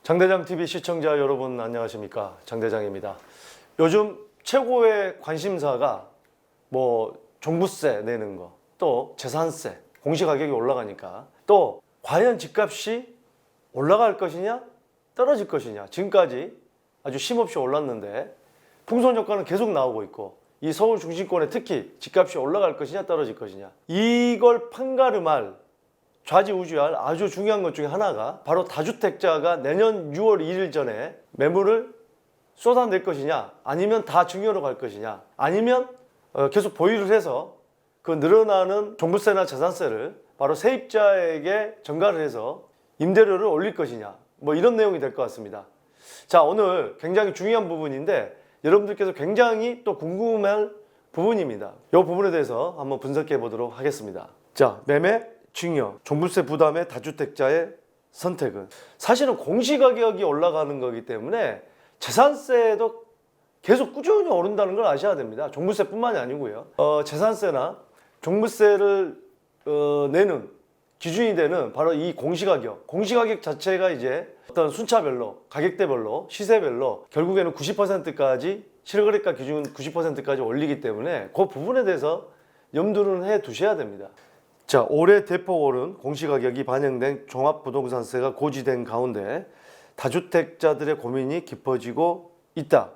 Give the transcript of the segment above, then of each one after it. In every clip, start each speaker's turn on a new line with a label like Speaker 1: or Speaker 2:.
Speaker 1: 장대장TV 시청자 여러분 안녕하십니까, 장대장입니다. 요즘 최고의 관심사가 종부세 내는 거, 또 재산세, 공시가격이 올라가니까, 또 과연 집값이 올라갈 것이냐 떨어질 것이냐, 지금까지 아주 쉼없이 올랐는데 풍선 효과는 계속 나오고 있고, 이 서울 중심권에 특히 집값이 올라갈 것이냐 떨어질 것이냐, 이걸 판가름할, 좌지우지할 아주 중요한 것 중에 하나가 바로 다주택자가 내년 6월 1일 전에 매물을 쏟아낼 것이냐, 아니면 다 증여로 갈 것이냐, 아니면 계속 보유를 해서 그 늘어나는 종부세나 재산세를 바로 세입자에게 전가를 해서 임대료를 올릴 것이냐, 이런 내용이 될 것 같습니다. 자, 오늘 굉장히 중요한 부분인데 여러분들께서 굉장히 또 궁금할 부분입니다. 이 부분에 대해서 한번 분석해 보도록 하겠습니다. 자, 매매, 증여, 종부세 부담의 다주택자의 선택은 사실은 공시가격이 올라가는 거기 때문에 재산세도 계속 꾸준히 오른다는 걸 아셔야 됩니다. 종부세뿐만이 아니고요. 재산세나 종부세를 내는 기준이 되는 바로 이 공시가격 자체가 이제 어떤 순차별로, 가격대별로, 시세별로 결국에는 90%까지, 실거래가 기준 90%까지 올리기 때문에 그 부분에 대해서 염두는 해 두셔야 됩니다. 자, 올해 대폭 오른 공시가격이 반영된 종합부동산세가 고지된 가운데 다주택자들의 고민이 깊어지고 있다.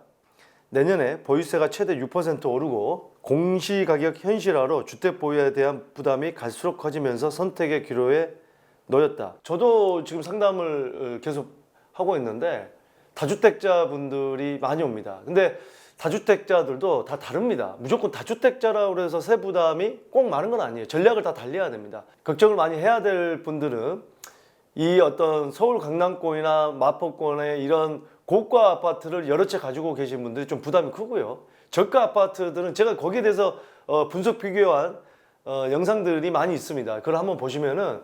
Speaker 1: 내년에 보유세가 최대 6% 오르고 공시가격 현실화로 주택 보유에 대한 부담이 갈수록 커지면서 선택의 기로에 놓였다. 저도 지금 상담을 계속 하고 있는데 다주택자분들이 많이 옵니다. 근데 다주택자들도 다 다릅니다. 무조건 다주택자라고 해서 세 부담이 꼭 많은 건 아니에요. 전략을 다 달려야 됩니다. 걱정을 많이 해야 될 분들은 이 어떤 서울 강남권이나 마포권의 이런 고가 아파트를 여러 채 가지고 계신 분들이 좀 부담이 크고요. 저가 아파트들은 제가 거기에 대해서 분석 비교한 영상들이 많이 있습니다. 그걸 한번 보시면은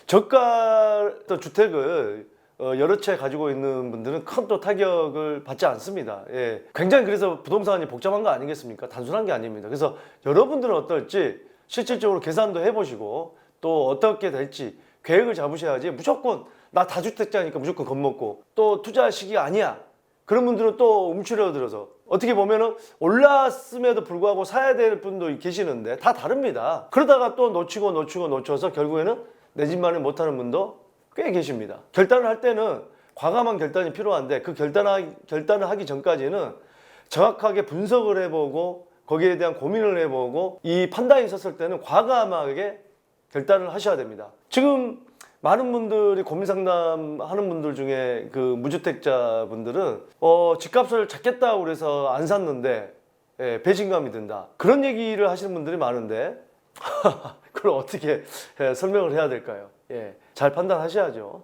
Speaker 1: 저가 주택을 여러 채 가지고 있는 분들은 큰 또 타격을 받지 않습니다. 예. 굉장히 그래서 부동산이 복잡한 거 아니겠습니까? 단순한 게 아닙니다. 그래서 여러분들은 어떨지 실질적으로 계산도 해보시고 또 어떻게 될지 계획을 잡으셔야지, 무조건 나 다주택자니까 무조건 겁먹고 또 투자 시기가 아니야, 그런 분들은 또 움츠러들어서 어떻게 보면은 올랐음에도 불구하고 사야 될 분도 계시는데 다 다릅니다. 그러다가 또 놓쳐서 결국에는 내 집만을 못하는 분도 꽤 계십니다. 결단을 할 때는 과감한 결단이 필요한데 그 결단을 하기 전까지는 정확하게 분석을 해보고 거기에 대한 고민을 해보고 이 판단이 있었을 때는 과감하게 결단을 하셔야 됩니다. 지금 많은 분들이 고민 상담하는 분들 중에 그 무주택자 분들은 집값을 잡겠다고 그래서 안 샀는데 배신감이 든다, 그런 얘기를 하시는 분들이 많은데 그걸 어떻게 설명을 해야 될까요? 잘 판단하셔야죠.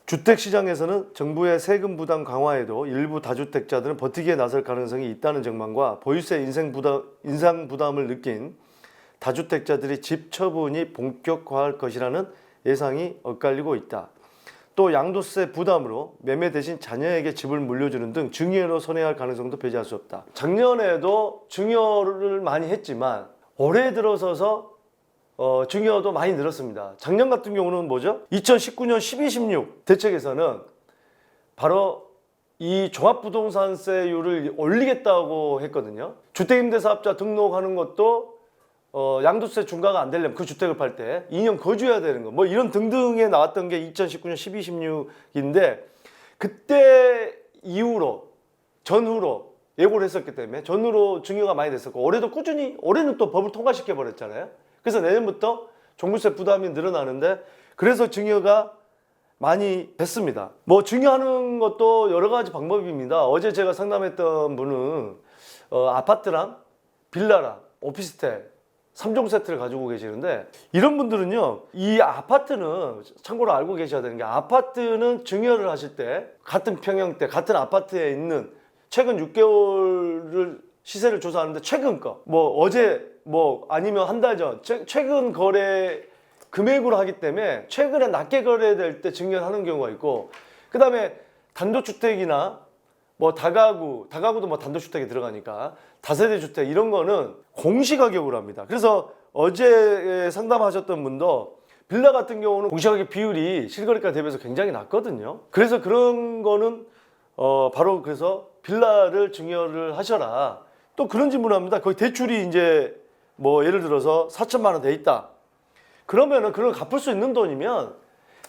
Speaker 1: 주택시장에서는 정부의 세금 부담 강화에도 일부 다주택자들은 버티기에 나설 가능성이 있다는 전망과 보유세 인상 부담을 느낀 다주택자들이 집 처분이 본격화할 것이라는 예상이 엇갈리고 있다. 또 양도세 부담으로 매매 대신 자녀에게 집을 물려주는 등 증여로 선회할 가능성도 배제할 수 없다. 작년에도 증여를 많이 했지만 올해 들어서서 증여도 많이 늘었습니다. 작년 같은 경우는 뭐죠? 2019년 12.16 대책에서는 바로 이 종합부동산세율을 올리겠다고 했거든요. 주택임대사업자 등록하는 것도 양도세 중과가 안 되려면 그 주택을 팔 때 2년 거주해야 되는 거, 이런 등등에 나왔던 게 2019년 12.16인데 그때 이후로 전후로 예고를 했었기 때문에 전후로 증여가 많이 됐었고, 올해도 꾸준히, 올해는 또 법을 통과시켜 버렸잖아요. 그래서 내년부터 종부세 부담이 늘어나는데 그래서 증여가 많이 됐습니다. 증여하는 것도 여러 가지 방법입니다. 어제 제가 상담했던 분은 아파트랑 빌라랑 오피스텔 3종 세트를 가지고 계시는데, 이런 분들은요, 이 아파트는 참고로 알고 계셔야 되는 게, 아파트는 증여를 하실 때 같은 평형대, 같은 아파트에 있는 최근 6개월을 시세를 조사하는데 최근 거, 어제 아니면 한 달 전 최근 거래 금액으로 하기 때문에 최근에 낮게 거래될 때 증여를 하는 경우가 있고, 그 다음에 단독주택이나 다가구도 단독주택에 들어가니까 다세대 주택 이런 거는 공시가격으로 합니다. 그래서 어제 상담하셨던 분도 빌라 같은 경우는 공시가격 비율이 실거래가 대비해서 굉장히 낮거든요. 그래서 그런 거는 바로 그래서 빌라를 증여를 하셔라. 또 그런 질문을 합니다. 거기 대출이 이제 뭐 예를 들어서 4천만 원 돼 있다. 그러면은 그걸 갚을 수 있는 돈이면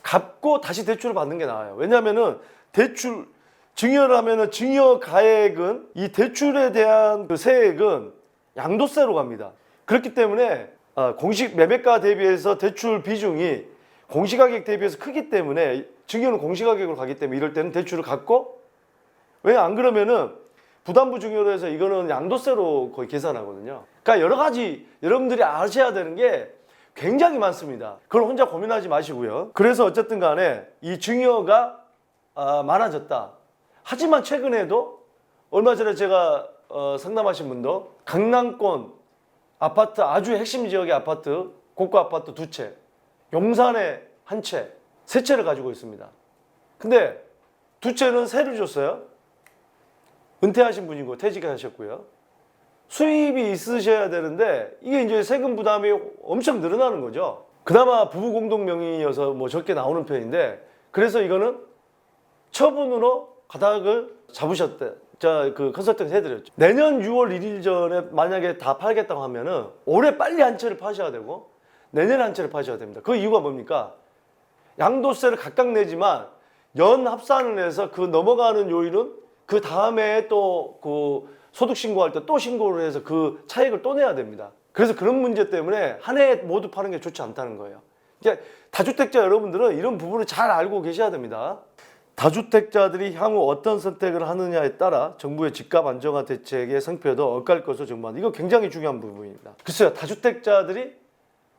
Speaker 1: 갚고 다시 대출을 받는 게 나아요. 왜냐하면은 대출 증여를 하면은 증여 가액은 이 대출에 대한 그 세액은 양도세로 갑니다. 그렇기 때문에 공시 매매가 대비해서 대출 비중이 공시가격 대비해서 크기 때문에 증여는 공시가격으로 가기 때문에 이럴 때는 대출을 갚고, 왜 안 그러면은 부담부 증여로 해서 이거는 양도세로 거의 계산하거든요. 그러니까 여러 가지 여러분들이 아셔야 되는 게 굉장히 많습니다. 그걸 혼자 고민하지 마시고요. 그래서 어쨌든 간에 이 증여가 많아졌다. 하지만 최근에도 얼마 전에 제가 상담하신 분도 강남권 아파트, 아주 핵심 지역의 아파트, 고가 아파트 2채, 용산에 1채, 3채를 가지고 있습니다. 근데 2채는 세를 줬어요. 은퇴하신 분이고 퇴직하셨고요. 수입이 있으셔야 되는데 이게 이제 세금 부담이 엄청 늘어나는 거죠. 그나마 부부 공동 명의여서 뭐 적게 나오는 편인데, 그래서 이거는 처분으로 가닥을 잡으셨대. 자, 그 컨설팅 해드렸죠. 내년 6월 1일 전에 만약에 다 팔겠다고 하면은 올해 빨리 한 채를 파셔야 되고 내년에 한 채를 파셔야 됩니다. 그 이유가 뭡니까? 양도세를 각각 내지만 연 합산을 해서 그 넘어가는 요일은 그 다음에 또 그 소득 신고할 때 또 신고를 해서 그 차익을 또 내야 됩니다. 그래서 그런 문제 때문에 한 해에 모두 파는 게 좋지 않다는 거예요. 그러니까 다주택자 여러분들은 이런 부분을 잘 알고 계셔야 됩니다. 다주택자들이 향후 어떤 선택을 하느냐에 따라 정부의 집값 안정화 대책의 성패도 엇갈 것으로 전망한다. 이거 굉장히 중요한 부분입니다. 글쎄요, 다주택자들이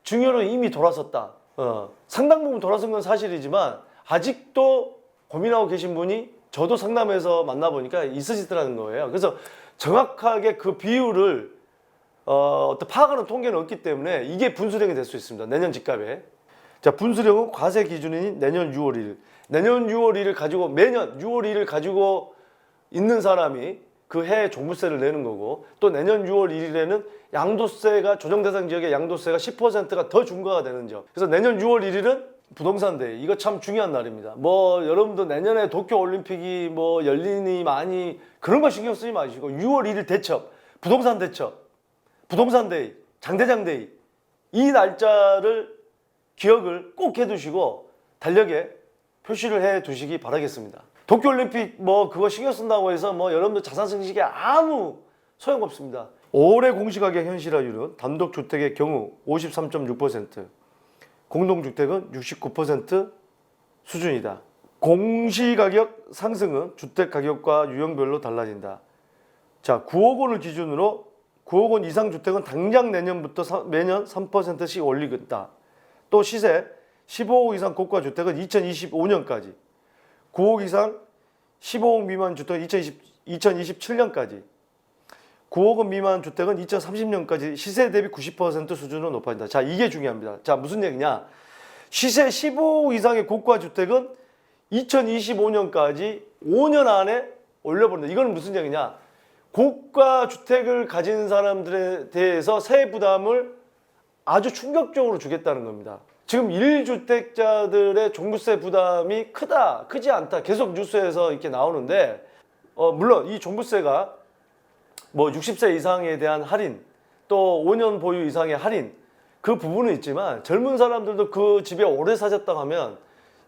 Speaker 1: 증여로 이미 돌아섰다. 상당 부분 돌아선 건 사실이지만 아직도 고민하고 계신 분이 저도 상담해서 만나보니까 있으시더라는 거예요. 그래서 정확하게 그 비율을 어떤 파악하는 통계는 없기 때문에 이게 분수령이 될 수 있습니다. 내년 집값에. 자, 분수령은 과세 기준인 내년 6월 1일. 내년 6월 1일 가지고 매년 6월 1일 가지고 있는 사람이 그 해 종부세를 내는 거고, 또 내년 6월 1일에는 양도세가 조정 대상 지역의 양도세가 10%가 더 중과가 되는 점. 그래서 내년 6월 1일은 부동산 데이. 이거 참 중요한 날입니다. 뭐 여러분도 내년에 도쿄 올림픽이 뭐 열리니 많이 그런 거 신경 쓰지 마시고 6월 1일 대첩, 부동산 대첩, 부동산 데이, 장대장 데이, 이 날짜를 기억을 꼭 해두시고 달력에 표시를 해 두시기 바라겠습니다. 도쿄올림픽 뭐 그거 신경 쓴다고 해서 뭐 여러분들 자산 증식에 아무 소용없습니다. 올해 공시가격 현실화율은 단독주택의 경우 53.6%, 공동주택은 69% 수준이다. 공시가격 상승은 주택가격과 유형별로 달라진다. 자, 9억 원을 기준으로 9억 원 이상 주택은 당장 내년부터 매년 3%씩 올리겠다. 또 시세 15억 이상 고가 주택은 2025년까지, 9억 이상 15억 미만 주택은 2027년까지, 9억 원 미만 주택은 2030년까지 시세 대비 90% 수준으로 높아진다. 자, 이게 중요합니다. 자, 무슨 얘기냐? 시세 15억 이상의 고가 주택은 2025년까지 5년 안에 올려버린다. 이건 무슨 얘기냐? 고가 주택을 가진 사람들에 대해서 세액 부담을 아주 충격적으로 주겠다는 겁니다. 지금 1주택자들의 종부세 부담이 크다, 크지 않다 계속 뉴스에서 이렇게 나오는데, 물론 이 종부세가 뭐 60세 이상에 대한 할인, 또 5년 보유 이상의 할인, 그 부분은 있지만 젊은 사람들도 그 집에 오래 사셨다고 하면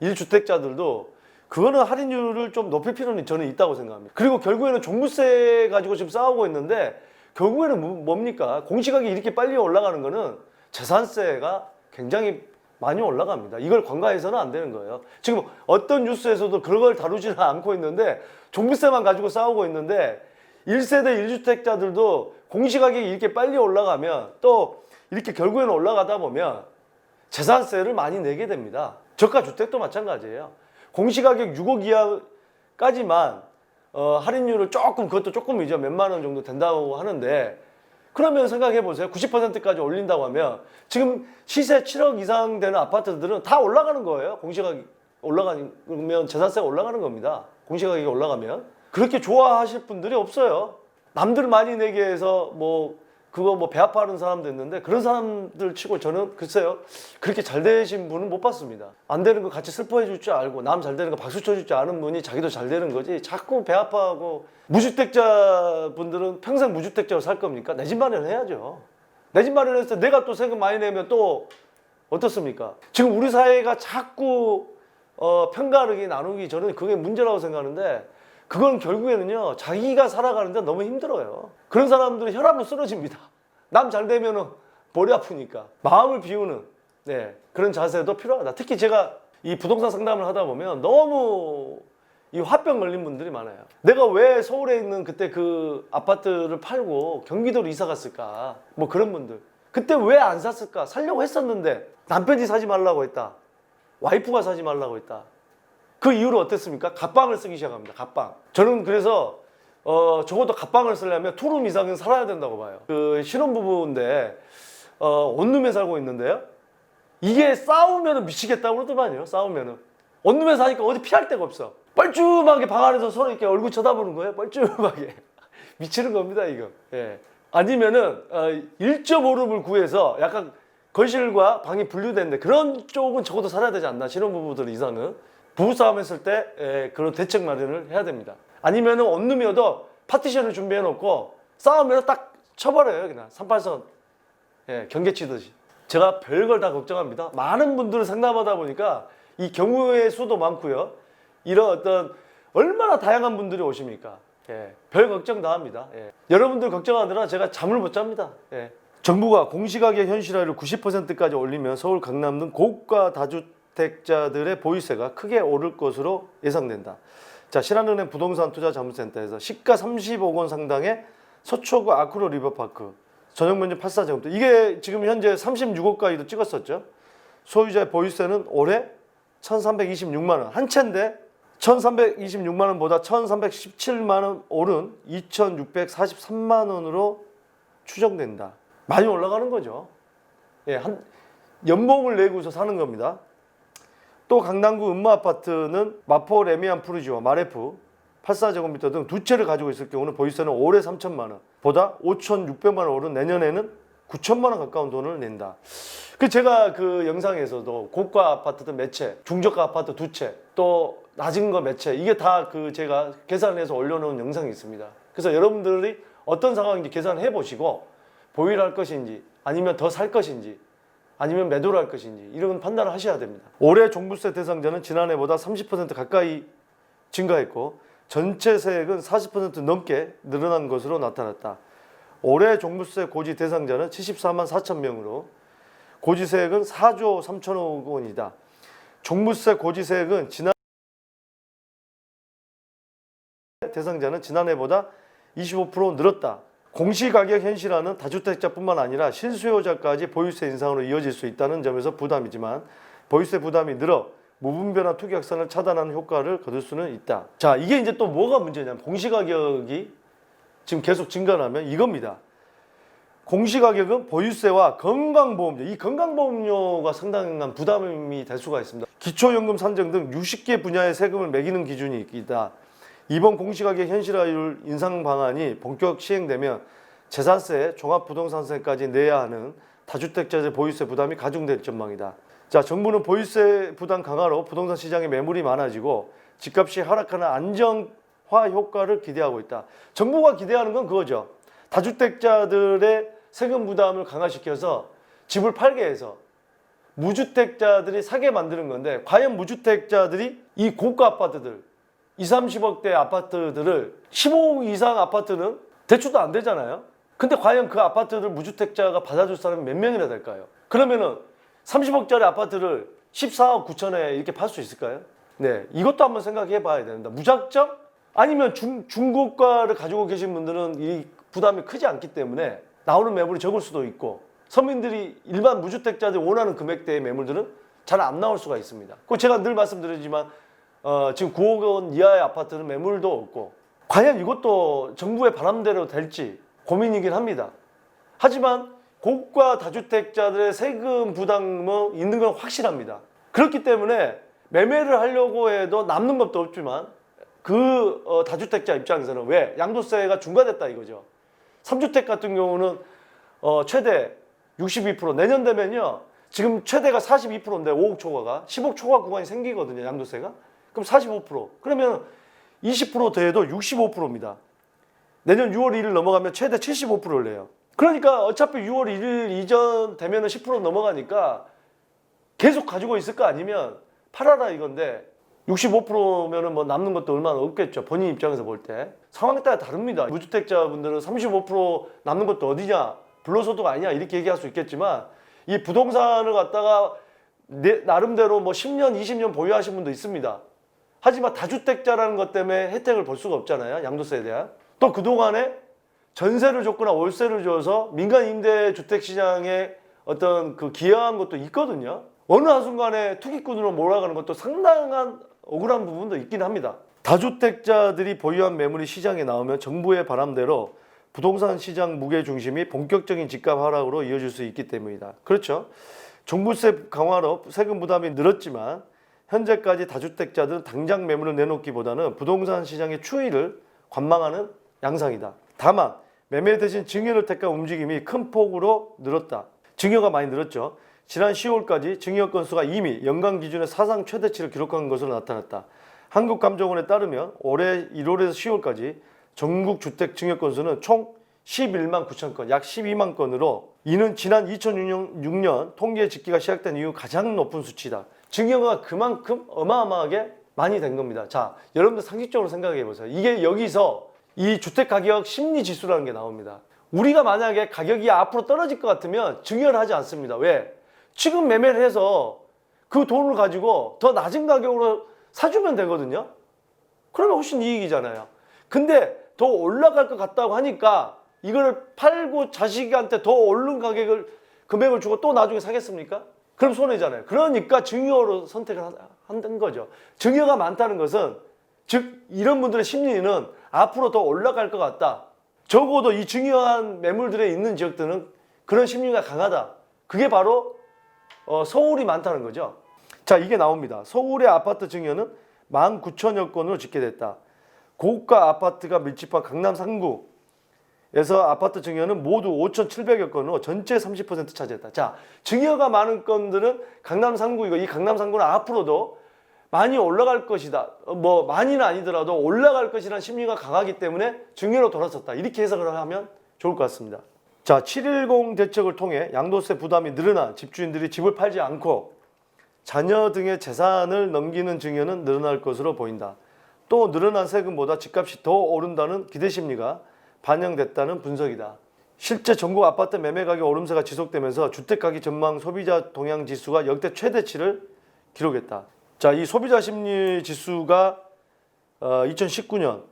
Speaker 1: 1주택자들도 그거는 할인율을 좀 높일 필요는 저는 있다고 생각합니다. 그리고 결국에는 종부세 가지고 지금 싸우고 있는데 결국에는 뭡니까? 공시가격이 이렇게 빨리 올라가는 거는 재산세가 굉장히 많이 올라갑니다. 이걸 관가해서는 안 되는 거예요. 지금 어떤 뉴스에서도 그런 걸 다루지는 않고 있는데 종부세만 가지고 싸우고 있는데 1세대 1주택자들도 공시가격이 이렇게 빨리 올라가면 또 이렇게 결국에는 올라가다 보면 재산세를 많이 내게 됩니다. 저가주택도 마찬가지예요. 공시가격 6억 이하까지만 할인율을 조금, 그것도 조금이죠. 몇만 원 정도 된다고 하는데, 그러면 생각해 보세요. 90%까지 올린다고 하면 지금 시세 7억 이상 되는 아파트들은 다 올라가는 거예요. 공시가격이 올라가면 재산세가 올라가는 겁니다. 공시가격이 올라가면. 그렇게 좋아하실 분들이 없어요. 남들 많이 내게 해서 뭐 그거 뭐 배 아파하는 사람도 있는데 그런 사람들 치고 저는 글쎄요 그렇게 잘 되신 분은 못 봤습니다. 안 되는 거 같이 슬퍼해 줄 줄 알고 남 잘 되는 거 박수 쳐줄 줄 아는 분이 자기도 잘 되는 거지 자꾸 배 아파하고. 무주택자 분들은 평생 무주택자로 살 겁니까? 내 집 마련해야죠. 내 집 마련해서 내가 또 세금 많이 내면 또 어떻습니까? 지금 우리 사회가 자꾸 편가르기 나누기 저는 그게 문제라고 생각하는데 그건 결국에는요 자기가 살아가는데 너무 힘들어요. 그런 사람들은 혈압으로 쓰러집니다. 남 잘 되면은 머리 아프니까. 마음을 비우는 그런 자세도 필요하다. 특히 제가 이 부동산 상담을 하다 보면 너무 이 화병 걸린 분들이 많아요. 내가 왜 서울에 있는 그때 그 아파트를 팔고 경기도로 이사 갔을까? 뭐 그런 분들. 그때 왜 안 샀을까? 살려고 했었는데 남편이 사지 말라고 했다. 와이프가 사지 말라고 했다. 그 이후로 어땠습니까? 갑방을 쓰기 시작합니다. 갑방. 저는 그래서 적어도 갑방을 쓰려면 투룸 이상은 살아야 된다고 봐요. 그 신혼부부인데 원룸에 살고 있는데요. 이게 싸우면 미치겠다고 그러더만요. 싸우면은 원룸에 사니까 어디 피할 데가 없어. 뻘쭘하게 방 안에서 서로 이렇게 얼굴 쳐다보는 거예요. 뻘쭘하게. 미치는 겁니다, 이거. 예. 아니면은 1.5룸을 구해서 약간 거실과 방이 분류됐는데 그런 쪽은 적어도 살아야 되지 않나. 신혼부부들 이상은. 부부싸움 했을 때 그런 대책 마련을 해야 됩니다. 아니면은 원룸이어도 파티션을 준비해 놓고 싸우면 딱 쳐버려요. 그냥 38선 경계 치듯이. 제가 별걸 다 걱정합니다. 많은 분들을 상담하다 보니까 이 경우의 수도 많고요. 이런 어떤 얼마나 다양한 분들이 오십니까? 별 걱정 다 합니다. 여러분들 걱정하느라 제가 잠을 못 잡니다. 정부가 공시가격 현실화율을 90%까지 올리면 서울, 강남 등 고가 다주택자들의 보유세가 크게 오를 것으로 예상된다. 자, 신한은행 부동산투자자문센터에서 시가 30억 원 상당의 서초구 아크로 리버파크 전용 면적 84제곱미터 이게 지금 현재 36억까지도 찍었었죠. 소유자의 보유세는 올해 1,326만 원 한 채인데 1,326만 원보다 1,317만 원 오른 2,643만 원으로 추정된다. 많이 올라가는 거죠. 한 연봉을 내고서 사는 겁니다. 또 강남구 음마아파트는 마포 레미안 푸르지오 마레프 84제곱미터 등 두 채를 가지고 있을 경우는 보유세는 올해 3천만 원 보다 5,600만 원 오른 내년에는 9천만 원 가까운 돈을 낸다. 그 제가 그 영상에서도 고가 아파트들 몇 채, 중저가 아파트 두 채, 또 낮은 거 몇 채 이게 다 그 제가 계산해서 올려놓은 영상이 있습니다. 그래서 여러분들이 어떤 상황인지 계산해 보시고 보유를 할 것인지 아니면 더 살 것인지 아니면 매도를 할 것인지 이런 판단을 하셔야 됩니다. 올해 종부세 대상자는 지난해보다 30% 가까이 증가했고 전체 세액은 40% 넘게 늘어난 것으로 나타났다. 올해 종부세 고지 대상자는 74만 4천 명으로 고지세액은 4조 3천억 원이다. 종부세 고지세액은 지난 대상자는 지난해보다 25% 늘었다. 공시가격 현실화는 다주택자뿐만 아니라 실수요자까지 보유세 인상으로 이어질 수 있다는 점에서 부담이지만 보유세 부담이 늘어 무분별한 투기 확산을 차단하는 효과를 거둘 수는 있다. 자, 이게 이제 또 뭐가 문제냐면 공시가격이 지금 계속 증가하면 이겁니다. 공시가격은 보유세와 건강보험료, 이 건강보험료가 상당한 부담이 될 수가 있습니다. 기초연금 산정 등 60개 분야의 세금을 매기는 기준이 있다. 이번 공시가격 현실화율 인상 방안이 본격 시행되면 재산세, 종합부동산세까지 내야 하는 다주택자들 보유세 부담이 가중될 전망이다. 자, 정부는 보유세 부담 강화로 부동산 시장에 매물이 많아지고 집값이 하락하는 안정화 효과를 기대하고 있다. 정부가 기대하는 건 그거죠. 다주택자들의 세금 부담을 강화시켜서 집을 팔게 해서 무주택자들이 사게 만드는 건데 과연 무주택자들이 이 고가 아파트들 20, 30억대 아파트들을 15억 이상 아파트는 대출도 안 되잖아요. 근데 과연 그 아파트들 무주택자가 받아줄 사람이 몇 명이나 될까요? 그러면은 30억짜리 아파트를 14억 9천에 이렇게 팔 수 있을까요? 네, 이것도 한번 생각해 봐야 된다. 무작정? 아니면 중고가를 가지고 계신 분들은 이 부담이 크지 않기 때문에 나오는 매물이 적을 수도 있고 서민들이 일반 무주택자들이 원하는 금액대의 매물들은 잘 안 나올 수가 있습니다. 그 제가 늘 말씀드리지만 지금 9억 원 이하의 아파트는 매물도 없고 과연 이것도 정부의 바람대로 될지 고민이긴 합니다. 하지만 고가 다주택자들의 세금 부담은 있는 건 확실합니다. 그렇기 때문에 매매를 하려고 해도 남는 것도 없지만 그 다주택자 입장에서는 왜? 양도세가 중과됐다 이거죠. 3주택 같은 경우는 최대 62%, 내년 되면요. 지금 최대가 42%인데 5억 초과가 10억 초과 구간이 생기거든요. 양도세가. 그럼 45%. 그러면 20% 더해도 65%입니다. 내년 6월 1일 넘어가면 최대 75%를 내요. 그러니까 어차피 6월 1일 이전 되면은 10% 넘어가니까 계속 가지고 있을 거 아니면 팔아라 이건데 65%면은 뭐 남는 것도 얼마나 없겠죠. 본인 입장에서 볼 때. 상황에 따라 다릅니다. 무주택자분들은 35% 남는 것도 어디냐. 불로소득 아니냐 이렇게 얘기할 수 있겠지만 이 부동산을 갖다가 나름대로 뭐 10년, 20년 보유하신 분도 있습니다. 하지만 다주택자라는 것 때문에 혜택을 볼 수가 없잖아요. 양도세에 대한. 또 그동안에 전세를 줬거나 월세를 줘서 민간 임대주택 시장에 어떤 그 기여한 것도 있거든요. 어느 한순간에 투기꾼으로 몰아가는 것도 상당한 억울한 부분도 있긴 합니다. 다주택자들이 보유한 매물이 시장에 나오면 정부의 바람대로 부동산 시장 무게 중심이 본격적인 집값 하락으로 이어질 수 있기 때문이다. 그렇죠. 종부세 강화로 세금 부담이 늘었지만 현재까지 다주택자들은 당장 매물을 내놓기보다는 부동산 시장의 추이를 관망하는 양상이다. 다만 매매 대신 증여를 택한 움직임이 큰 폭으로 늘었다. 증여가 많이 늘었죠. 지난 10월까지 증여 건수가 이미 연간 기준의 사상 최대치를 기록한 것으로 나타났다. 한국감정원에 따르면 올해 1월에서 10월까지 전국 주택 증여 건수는 총 11만 9천 건, 약 12만 건으로 이는 지난 2006년 통계 집계가 시작된 이후 가장 높은 수치다. 증여가 그만큼 어마어마하게 많이 된 겁니다. 자, 여러분들 상식적으로 생각해 보세요. 이게 여기서 이 주택가격 심리지수라는 게 나옵니다. 우리가 만약에 가격이 앞으로 떨어질 것 같으면 증여를 하지 않습니다. 왜? 지금 매매를 해서 그 돈을 가지고 더 낮은 가격으로 사주면 되거든요. 그러면 훨씬 이익이잖아요. 근데 더 올라갈 것 같다고 하니까 이걸 팔고 자식한테 더 오른 금액을 주고 또 나중에 사겠습니까? 그럼 손해잖아요. 그러니까 증여로 선택을 한다는 거죠. 증여가 많다는 것은 즉 이런 분들의 심리는 앞으로 더 올라갈 것 같다. 적어도 이 증여한 매물들에 있는 지역들은 그런 심리가 강하다. 그게 바로 서울이 많다는 거죠. 자, 이게 나옵니다. 서울의 아파트 증여는 19,000여 건으로 집계됐다. 고가 아파트가 밀집한 강남 3구에서 아파트 증여는 모두 5,700여 건으로 전체 30% 차지했다. 자, 증여가 많은 건들은 강남 3구이고 이 강남 3구는 앞으로도 많이 올라갈 것이다. 뭐 많이는 아니더라도 올라갈 것이라는 심리가 강하기 때문에 증여로 돌아섰다. 이렇게 해석을 하면 좋을 것 같습니다. 자, 710 대책을 통해 양도세 부담이 늘어나 집주인들이 집을 팔지 않고 자녀 등의 재산을 넘기는 증여는 늘어날 것으로 보인다. 또 늘어난 세금보다 집값이 더 오른다는 기대 심리가 반영됐다는 분석이다. 실제 전국 아파트 매매 가격 오름세가 지속되면서 주택가격 전망 소비자 동향 지수가 역대 최대치를 기록했다. 자, 이 소비자 심리 지수가 2019년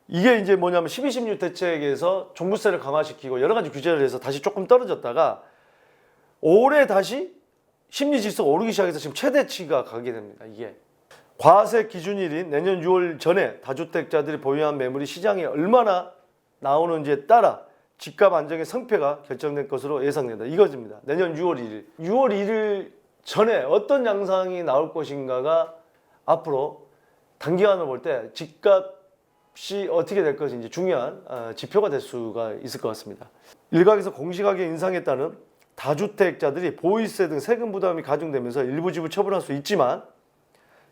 Speaker 1: 이게 이제 뭐냐면 12.16 대책에서 종부세를 강화시키고 여러 가지 규제를 해서 다시 조금 떨어졌다가 올해 다시 심리 지수가 오르기 시작해서 지금 최대치가 가게 됩니다. 이게 과세 기준일인 내년 6월 전에 다주택자들이 보유한 매물이 시장에 얼마나 나오는지에 따라 집값 안정의 성패가 결정될 것으로 예상된다. 이것입니다. 내년 6월 1일. 6월 1일 전에 어떤 양상이 나올 것인가가 앞으로 단기간으로 볼 때 집값이 어떻게 될 것인지 중요한 지표가 될 수가 있을 것 같습니다. 일각에서 공시가격 인상에 따른 다주택자들이 보유세 등 세금 부담이 가중되면서 일부 집을 처분할 수 있지만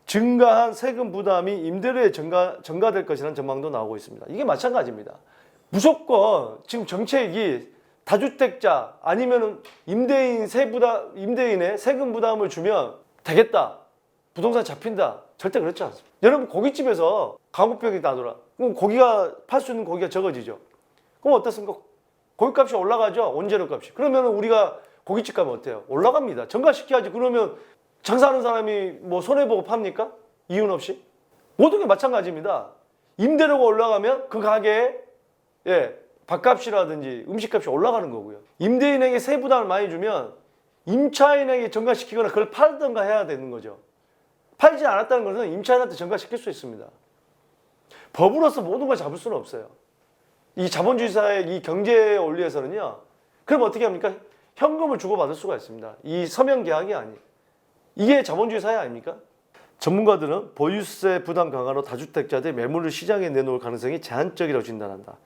Speaker 1: 증가한 세금 부담이 임대료에 전가될 것이라는 전망도 나오고 있습니다. 이게 마찬가지입니다. 무조건 지금 정책이 다주택자 아니면 임대인의 세금 부담을 주면 되겠다. 부동산 잡힌다. 절대 그렇지 않습니다. 여러분 고깃집에서 가구병이 나더라. 그럼 고기가 팔 수 있는 고기가 적어지죠. 그럼 어떻습니까? 고깃값이 올라가죠. 원재료 값이. 그러면 우리가 고깃집 가면 어때요? 올라갑니다. 전가시켜야지. 그러면 장사하는 사람이 뭐 손해보고 팝니까? 이윤 없이? 모든 게 마찬가지입니다. 임대료가 올라가면 그 가게에 밥값이라든지 음식값이 올라가는 거고요. 임대인에게 세 부담을 많이 주면 임차인에게 전가시키거나 그걸 팔던가 해야 되는 거죠. 팔지 않았다는 것은 임차인한테 전가시킬 수 있습니다. 법으로서 모든 걸 잡을 수는 없어요. 이 자본주의 사회의 이 경제 원리에서는요. 그럼 어떻게 합니까? 현금을 주고받을 수가 있습니다. 이 서명 계약이 아니에요. 이게 자본주의 사회 아닙니까? 전문가들은 보유세 부담 강화로 다주택자들이 매물을 시장에 내놓을 가능성이 제한적이라고 진단한다.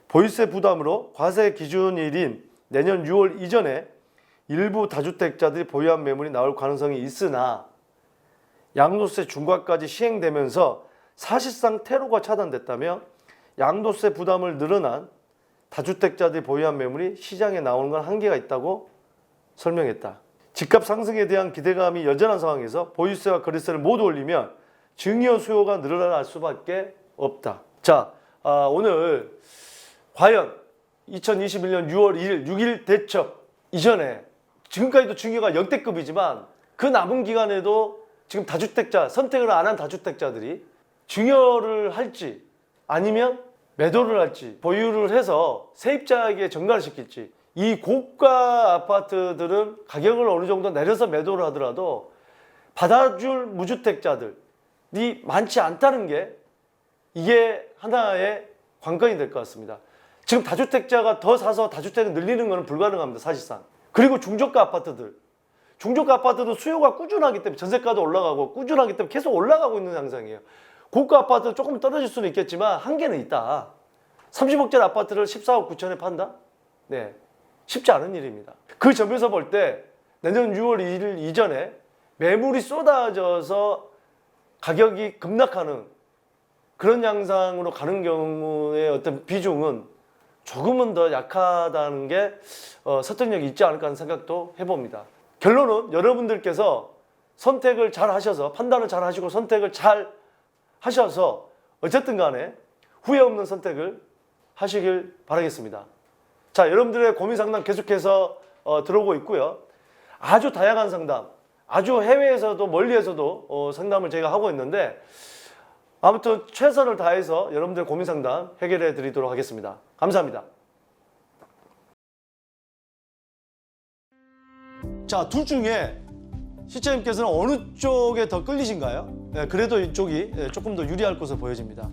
Speaker 1: 보유세 부담으로 과세 기준일인 내년 6월 이전에 일부 다주택자들이 보유한 매물이 나올 가능성이 있으나 양도세 중과까지 시행되면서 사실상 퇴로가 차단됐다며 양도세 부담을 늘어난 다주택자들이 보유한 매물이 시장에 나오는 건 한계가 있다고 설명했다. 집값 상승에 대한 기대감이 여전한 상황에서 보유세와 거래세를 모두 올리면 증여 수요가 늘어날 수밖에 없다. 자, 오늘 과연 2021년 6월 1일 6.1 대첩 이전에 지금까지도 증여가 역대급이지만 그 남은 기간에도 지금 다주택자, 선택을 안 한 다주택자들이 증여를 할지 아니면 매도를 할지 보유를 해서 세입자에게 전가를 시킬지, 이 고가 아파트들은 가격을 어느 정도 내려서 매도를 하더라도 받아줄 무주택자들이 많지 않다는 게 이게 하나의 관건이 될 것 같습니다. 지금 다주택자가 더 사서 다주택을 늘리는 것은 불가능합니다, 사실상. 그리고 중저가 아파트들, 중저가 아파트도 수요가 꾸준하기 때문에 전세가도 올라가고 꾸준하기 때문에 계속 올라가고 있는 양상이에요. 고가 아파트 조금 떨어질 수는 있겠지만 한계는 있다. 30억짜리 아파트를 14억 9천에 판다? 네, 쉽지 않은 일입니다. 그 점에서 볼 때 내년 6월 1일 이전에 매물이 쏟아져서 가격이 급락하는 그런 양상으로 가는 경우의 어떤 비중은 조금은 더 약하다는 게 설득력이 있지 않을까 하는 생각도 해봅니다. 결론은 여러분들께서 선택을 잘 하셔서, 판단을 잘 하시고 선택을 잘 하셔서 어쨌든 간에 후회 없는 선택을 하시길 바라겠습니다. 자, 여러분들의 고민 상담 계속해서 들어오고 있고요. 아주 다양한 상담, 아주 해외에서도 멀리에서도 상담을 제가 하고 있는데 아무튼 최선을 다해서 여러분들의 고민 상담 해결해 드리도록 하겠습니다. 감사합니다. 자, 둘 중에 시청자님께서는 어느 쪽에 더 끌리신가요? 네, 그래도 이쪽이 조금 더 유리할 것으로 보여집니다.